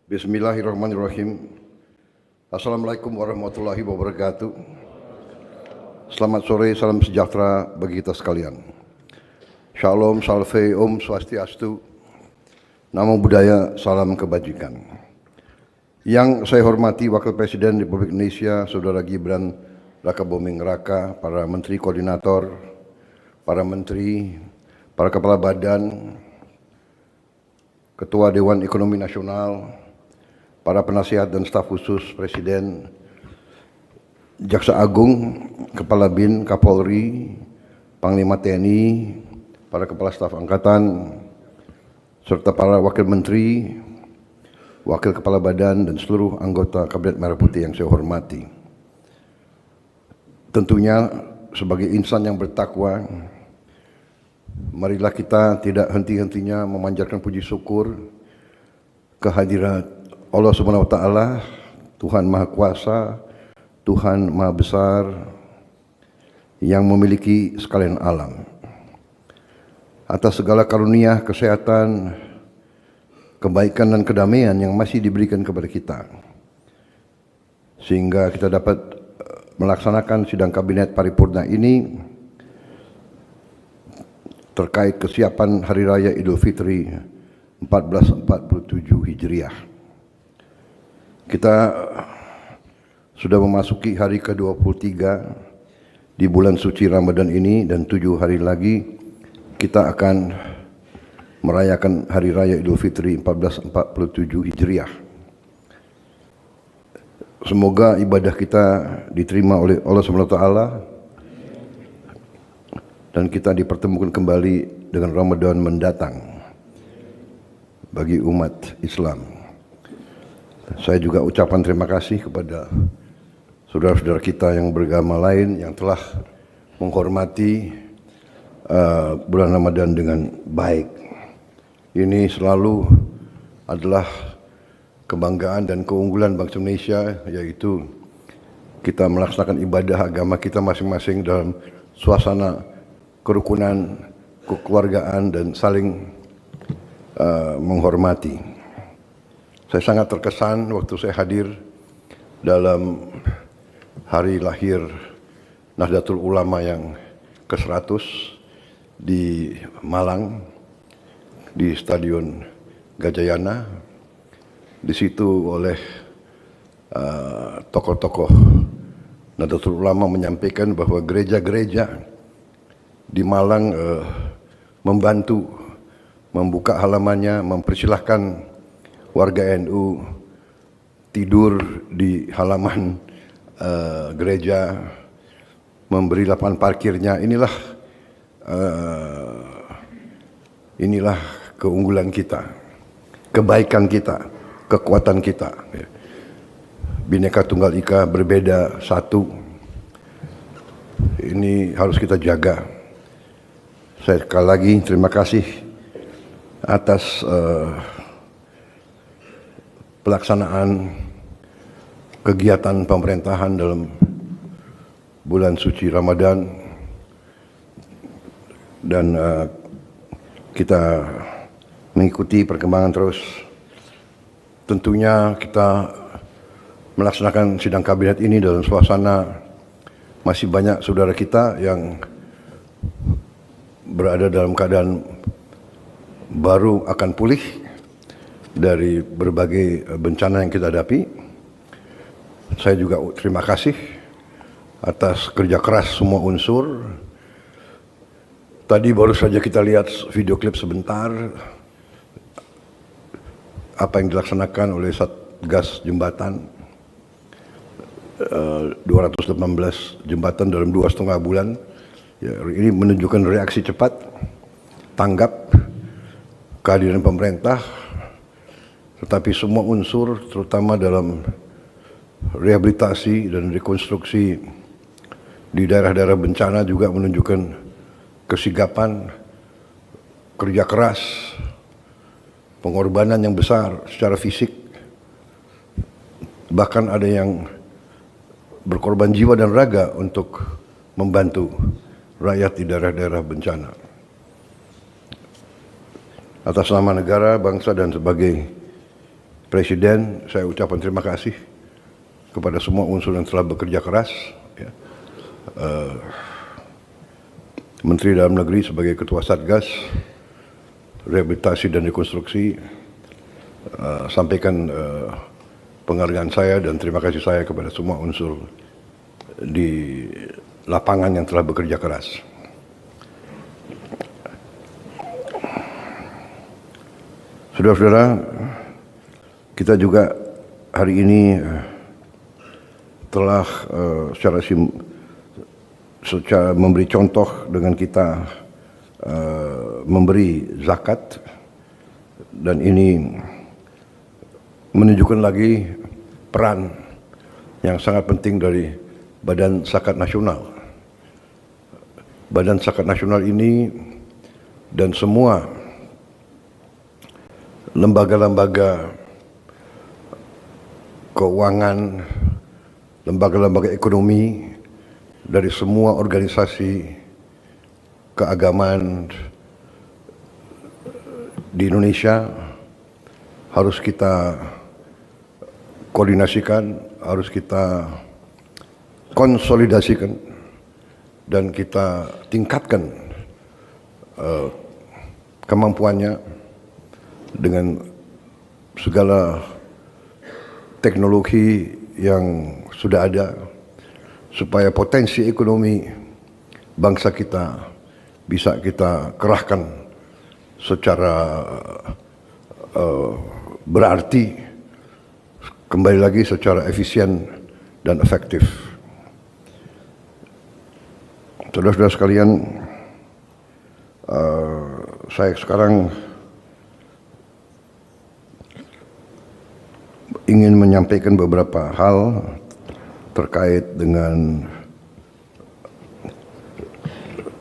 Bismillahirrahmanirrahim. Assalamualaikum warahmatullahi wabarakatuh. Selamat sore, salam sejahtera bagi kita sekalian. Shalom, salve, om, swastiastu. Namo Buddhaya, salam kebajikan. Yang saya hormati Wakil Presiden Republik Indonesia, Saudara Gibran Rakabuming Raka, para Menteri Koordinator, para Menteri, para Kepala Badan, Ketua Dewan Ekonomi Nasional, para penasihat dan staf khusus Presiden, Jaksa Agung, Kepala BIN, Kapolri, Panglima TNI, para Kepala Staf Angkatan, serta para Wakil Menteri, Wakil Kepala Badan, dan seluruh anggota Kabinet Merah Putih yang saya hormati. Tentunya sebagai insan yang bertakwa, marilah kita tidak henti-hentinya memanjatkan puji syukur kehadirat Allah Subhanahu wa Ta'ala, Tuhan Maha Kuasa, Tuhan Maha Besar, yang memiliki sekalian alam. Atas segala karunia, kesehatan, kebaikan dan kedamaian yang masih diberikan kepada kita, sehingga kita dapat melaksanakan sidang kabinet paripurna ini terkait kesiapan Hari Raya Idul Fitri 1447 Hijriah. Kita sudah memasuki hari ke-23 di bulan suci Ramadan ini, dan 7 hari lagi kita akan merayakan Hari Raya Idul Fitri 1447 Hijriah. Semoga ibadah kita diterima oleh Allah SWT dan kita dipertemukan kembali dengan Ramadan mendatang bagi umat Islam. Saya juga ucapkan terima kasih kepada saudara-saudara kita yang beragama lain yang telah menghormati bulan Ramadan dengan baik. Ini selalu adalah kebanggaan dan keunggulan bangsa Indonesia, yaitu kita melaksanakan ibadah agama kita masing-masing dalam suasana kerukunan, kekeluargaan, dan saling menghormati. Saya sangat terkesan waktu saya hadir dalam hari lahir Nahdlatul Ulama yang ke-100 di Malang, di Stadion Gajayana. Di situ oleh tokoh-tokoh Nahdlatul Ulama menyampaikan bahwa gereja-gereja di Malang membantu membuka halamannya, mempersilahkan warga NU tidur di halaman gereja, memberi lapangan parkirnya. Inilah keunggulan kita, kebaikan kita, kekuatan kita. Bhinneka Tunggal Ika, berbeda satu. Ini harus kita jaga. Saya sekali lagi terima kasih atas pelaksanaan kegiatan pemerintahan dalam bulan suci Ramadan, dan kita mengikuti perkembangan terus. Tentunya kita melaksanakan sidang kabinet ini dalam suasana masih banyak saudara kita yang berada dalam keadaan baru akan pulih dari berbagai bencana yang kita hadapi. Saya juga terima kasih atas kerja keras semua unsur. Tadi baru saja kita lihat video klip sebentar apa yang dilaksanakan oleh Satgas Jembatan, 218 jembatan dalam 2,5 bulan. Ya, ini menunjukkan reaksi cepat, tanggap, kehadiran pemerintah, tetapi semua unsur terutama dalam rehabilitasi dan rekonstruksi di daerah-daerah bencana juga menunjukkan kesigapan, kerja keras, pengorbanan yang besar secara fisik. Bahkan ada yang berkorban jiwa dan raga untuk membantu rakyat di daerah-daerah bencana. Atas nama negara, bangsa, dan sebagai Presiden, saya ucapkan terima kasih kepada semua unsur yang telah bekerja keras. Ya. Menteri Dalam Negeri sebagai Ketua Satgas Rehabilitasi dan Rekonstruksi sampaikan penghargaan saya dan terima kasih saya kepada semua unsur di lapangan yang telah bekerja keras. Saudara-saudara, kita juga hari ini telah secara memberi contoh dengan kita memberi zakat, dan ini menunjukkan lagi peran yang sangat penting dari Badan Zakat Nasional. Badan Zakat Nasional ini dan semua lembaga-lembaga keuangan, lembaga-lembaga ekonomi dari semua organisasi keagamaan di Indonesia harus kita koordinasikan, harus kita konsolidasikan, dan kita tingkatkan kemampuannya dengan segala teknologi yang sudah ada, supaya potensi ekonomi bangsa kita bisa kita kerahkan secara berarti, kembali lagi secara efisien dan efektif. Saudara-saudara sekalian, saya sekarang ingin menyampaikan beberapa hal terkait dengan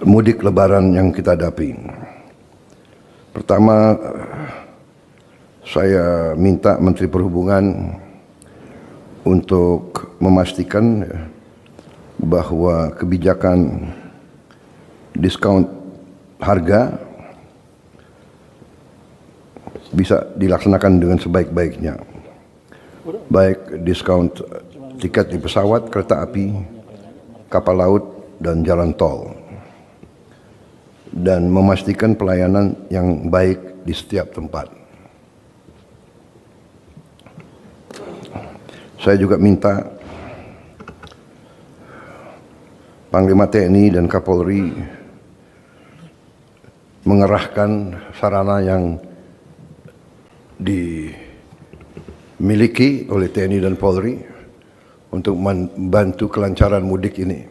mudik lebaran yang kita hadapi. Pertama, saya minta Menteri Perhubungan untuk memastikan bahwa kebijakan diskon harga bisa dilaksanakan dengan sebaik-baiknya, baik diskon tiket di pesawat, kereta api, kapal laut, dan jalan tol, dan memastikan pelayanan yang baik di setiap tempat. Saya juga minta Panglima TNI dan Kapolri mengerahkan sarana yang dimiliki oleh TNI dan Polri untuk membantu kelancaran mudik ini.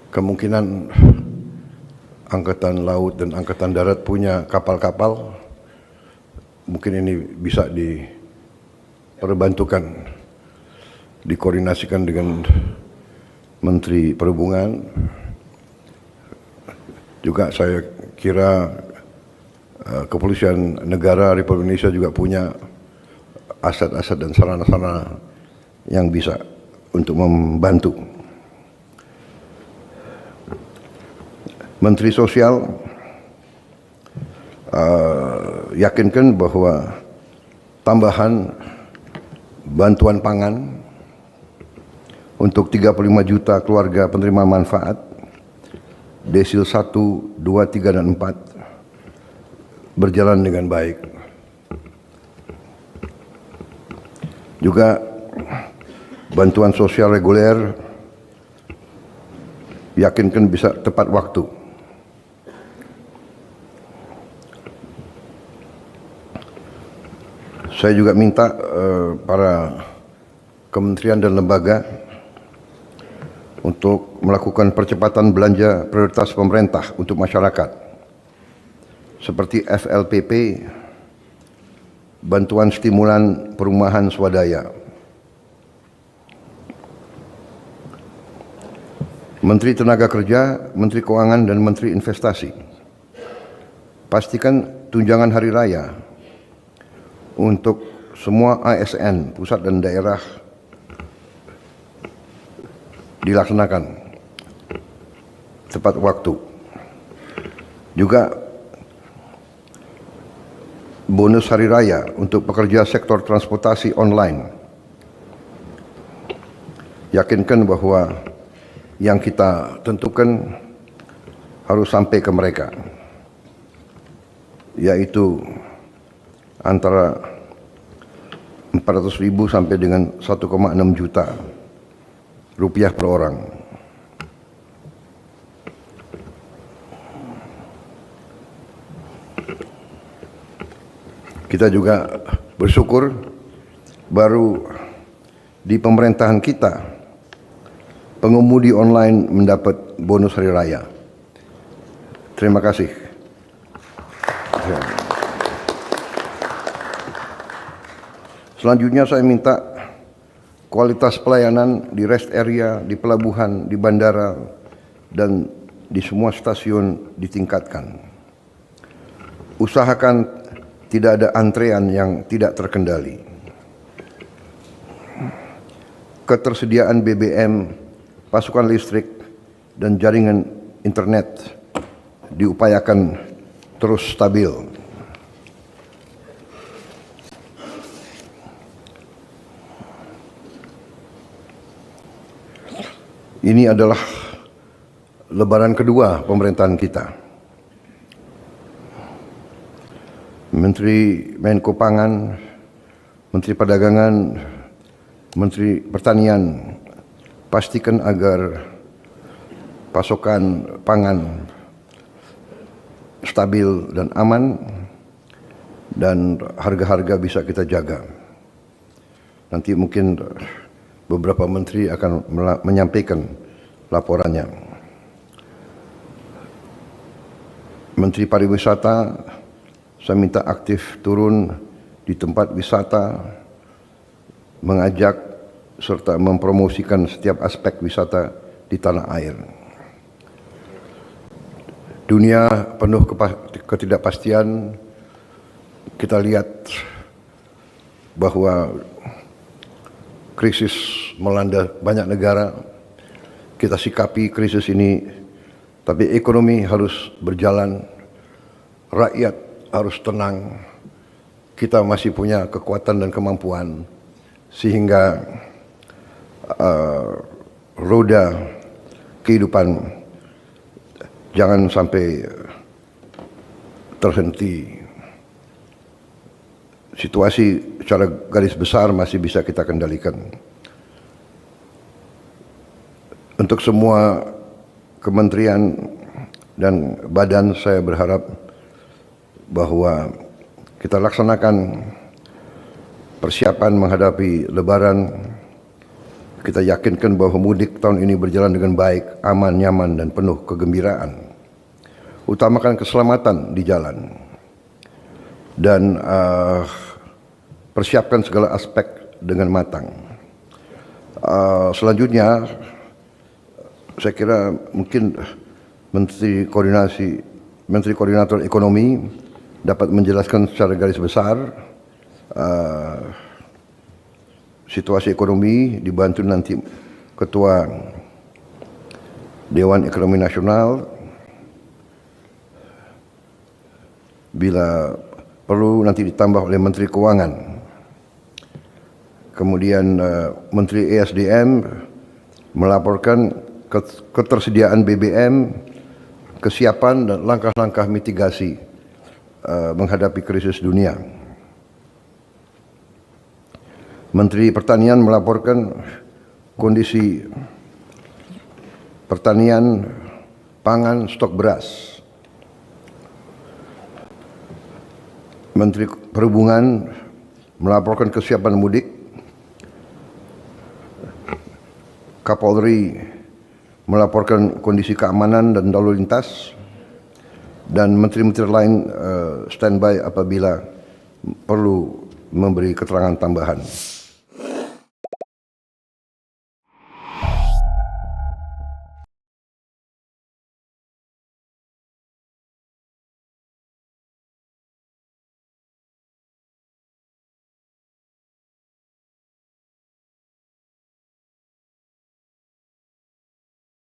Kemungkinan Angkatan Laut dan Angkatan Darat punya kapal-kapal, mungkin ini bisa diperbantukan, dikoordinasikan dengan Menteri Perhubungan. Juga saya kira Kepolisian Negara Republik Indonesia juga punya aset-aset dan sarana-sarana yang bisa untuk membantu. Menteri Sosial yakinkan bahwa tambahan bantuan pangan untuk 35 juta keluarga penerima manfaat desil 1, 2, 3, dan 4 berjalan dengan baik. Juga bantuan sosial reguler yakinkan bisa tepat waktu. Saya juga minta para kementerian dan lembaga untuk melakukan percepatan belanja prioritas pemerintah untuk masyarakat, seperti FLPP, bantuan stimulan perumahan swadaya. Menteri Tenaga Kerja, Menteri Keuangan, dan Menteri Investasi, pastikan tunjangan hari raya untuk semua ASN pusat dan daerah dilaksanakan tepat waktu. Juga bonus hari raya untuk pekerja sektor transportasi online. Yakinkan bahawa yang kita tentukan harus sampai ke mereka, yaitu antara 400.000 sampai dengan 1,6 juta rupiah per orang. Kita juga bersyukur baru di pemerintahan kita pengemudi online mendapat bonus hari raya. Terima kasih. Selanjutnya saya minta kualitas pelayanan di rest area, di pelabuhan, di bandara, dan di semua stasiun ditingkatkan. Usahakan tidak ada antrean yang tidak terkendali. Ketersediaan BBM, pasukan listrik, dan jaringan internet diupayakan terus stabil. Ini adalah lebaran kedua pemerintahan kita. Menteri Menko Pangan, Menteri Perdagangan, Menteri Pertanian, pastikan agar pasokan pangan stabil dan aman dan harga-harga bisa kita jaga. Nanti mungkin beberapa menteri akan menyampaikan laporannya. Menteri Pariwisata, saya minta aktif turun di tempat wisata, mengajak serta mempromosikan setiap aspek wisata di tanah air. Dunia penuh ketidakpastian, kita lihat bahwa krisis melanda banyak negara. Kita sikapi krisis ini, tapi ekonomi harus berjalan, rakyat harus tenang, kita masih punya kekuatan dan kemampuan sehingga roda kehidupan jangan sampai terhenti. Situasi secara garis besar masih bisa kita kendalikan. Untuk semua kementerian dan badan, saya berharap bahwa kita laksanakan persiapan menghadapi Lebaran. Kita yakinkan bahwa mudik tahun ini berjalan dengan baik, aman, nyaman, dan penuh kegembiraan. Utamakan keselamatan di jalan dan persiapkan segala aspek dengan matang. Selanjutnya, saya kira mungkin Menteri Koordinator Ekonomi dapat menjelaskan secara garis besar situasi ekonomi, dibantu nanti Ketua Dewan Ekonomi Nasional. Bila perlu nanti ditambah oleh Menteri Keuangan. Kemudian Menteri ESDM melaporkan ketersediaan BBM, kesiapan dan langkah-langkah mitigasi menghadapi krisis dunia. Menteri Pertanian melaporkan kondisi pertanian, pangan, stok beras. Menteri Perhubungan melaporkan kesiapan mudik. Kapolri melaporkan kondisi keamanan dan lalu lintas. Dan menteri-menteri lain standby apabila perlu memberi keterangan tambahan.